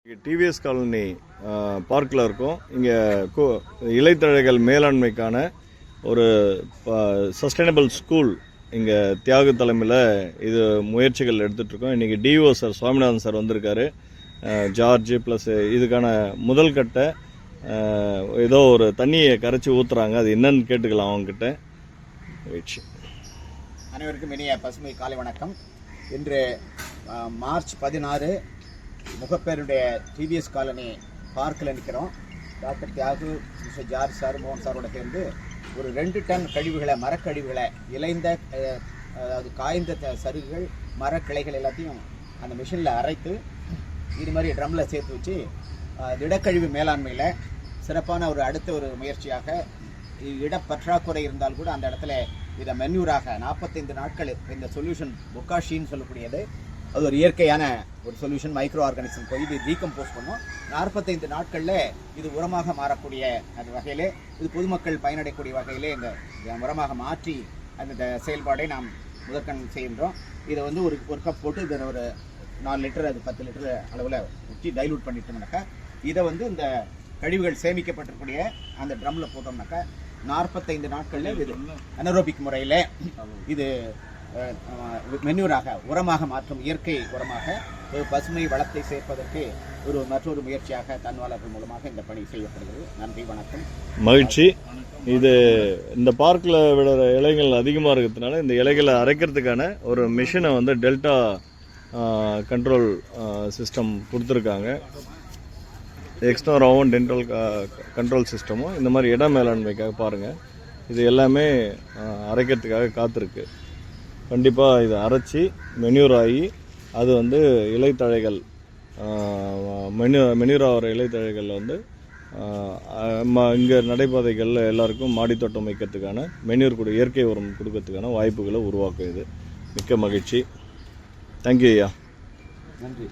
TVS colony பார்க்கில் இருக்கோம். இங்கே இலைத்தழைகள் மேலாண்மைக்கான ஒரு சஸ்டைனபிள் ஸ்கூல் இங்கே தியாகு தலைமையில் இது முயற்சிகள் எடுத்துகிட்ருக்கோம். இன்றைக்கி டிஓ சார் சுவாமிநாதன் சார் வந்திருக்காரு. ஜார்ஜ் ப்ளஸ் இதுக்கான முதல் கட்ட ஏதோ ஒரு தண்ணியை கரைச்சி ஊற்றுறாங்க. அது என்னன்னு கேட்டுக்கலாம் அவங்கக்கிட்ட. அனைவருக்கும் இனிய பசுமை காலை வணக்கம். இன்று மார்ச் 16 முகப்பேருடைய டிவிஎஸ் காலனி பார்க்கில் நிற்கிறோம். Doctor Thiyagu, mister George sir, மோகன் சாரோட சேர்ந்து ஒரு 2 டன் கழிவுகளை, மரக்கழிவுகளை, இலைந்த அதாவது காய்ந்த சருகுகள், மரக்கிளைகள் எல்லாத்தையும் அந்த மிஷினில் அரைத்து இது மாதிரி ட்ரம்மில் சேர்த்து வச்சு திடக்கழிவு மேலாண்மையில் சிறப்பான அடுத்த ஒரு முயற்சியாக, இடப்பற்றாக்குறை இருந்தால் கூட அந்த இடத்துல இதை மென்யூராக 45 நாட்கள் இந்த சொல்யூஷன் பொக்காஷின்னு சொல்லக்கூடியது, அது ஒரு இயற்கையான ஒரு சொல்யூஷன். மைக்ரோ ஆர்கானிசம் போய் இது டீகம்போஸ் பண்ணும். 45 நாட்களில் இது உரமாக மாறக்கூடிய அந்த வகையிலே, இது பொதுமக்கள் பயனடையக்கூடிய வகையிலே இந்த உரமாக மாற்றி அந்த செயல்பாடை நாம் முதற்கண் செய்கின்றோம். இதை ஒரு கப் போட்டு இதில் ஒரு 4 லிட்டர், அது 10 லிட்டர் அளவில் ஊற்றி டைலூட் பண்ணிட்டோம்னாக்கா, இதை இந்த கழிவுகள் சேமிக்கப்பட்டிருக்கூடிய அந்த ட்ரம்மில் போட்டோம்னாக்கா 45 நாட்களில் இது அனரோபிக் முறையில் இது மென்யூராக உரமாக மாற்றும், இயற்கை உரமாக ஒரு பசுமை வளத்தை சேர்ப்பதற்கு மற்றொரு முயற்சியாக தன்வாளர்கள் மூலமாக இந்த பணி செய்யப்படுகிறது. நன்றி, வணக்கம், மகிழ்ச்சி. இது இந்த பார்க்கில் விடுற இலைகள் அதிகமாக இருக்கிறதுனால இந்த இலைகளை அரைக்கிறதுக்கான ஒரு மிஷினை டெல்டா கண்ட்ரோல் சிஸ்டம் கொடுத்துருக்காங்க. எக்ஸ்ட்ராவும் டென்டல் கண்ட்ரோல் சிஸ்டமும் இந்த மாதிரி இட மேலாண்மைக்காக பாருங்கள். இது எல்லாமே அரைக்கிறதுக்காக காத்திருக்கு. கண்டிப்பாக இதை அரைச்சி மென்யூர் ஆகி அது இலைத்தழைகள் மென்யூர் ஆகிற இலைத்தழைகள் இங்கே நடைபாதைகளில் எல்லாருக்கும் மாடித்தோட்டம் வைக்கிறதுக்கான மென்யூர் கூட இயற்கை உரம் கொடுக்கறதுக்கான வாய்ப்புகளை உருவாக்கும். இது மிக்க மகிழ்ச்சி. தேங்க்யூ ஐயா. நன்றி.